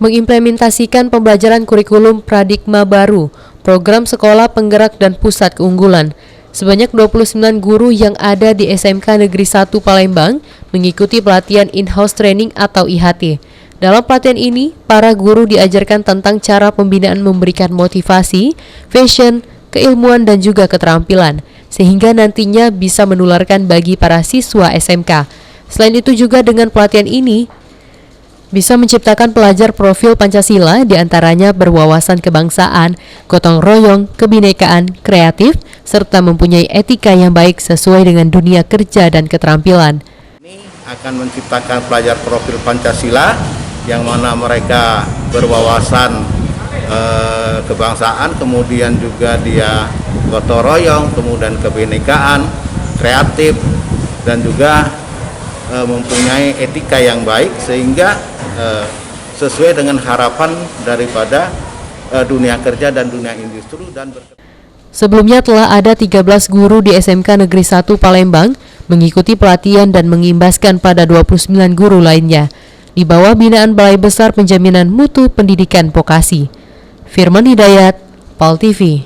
mengimplementasikan pembelajaran kurikulum Pradigma baru, program sekolah penggerak dan pusat keunggulan. Sebanyak 29 guru yang ada di SMK Negeri 1 Palembang mengikuti pelatihan in-house training atau IHT. Dalam pelatihan ini, para guru diajarkan tentang cara pembinaan memberikan motivasi, fashion, keilmuan dan juga keterampilan, sehingga nantinya bisa menularkan bagi para siswa SMK. Selain itu juga dengan pelatihan ini, bisa menciptakan pelajar profil Pancasila diantaranya berwawasan kebangsaan, gotong royong, kebinekaan, kreatif, serta mempunyai etika yang baik sesuai dengan dunia kerja dan keterampilan. Ini akan menciptakan pelajar profil Pancasila yang mana mereka berwawasan kebangsaan, kemudian juga dia gotong royong, kemudian kebinekaan, kreatif, dan juga mempunyai etika yang baik sehingga sesuai dengan harapan daripada dunia kerja dan dunia industri dan Sebelumnya telah ada 13 guru di SMK Negeri 1 Palembang mengikuti pelatihan dan mengimbaskan pada 29 guru lainnya di bawah binaan Balai Besar Penjaminan Mutu Pendidikan Vokasi. Firman Hidayat, PAL TV.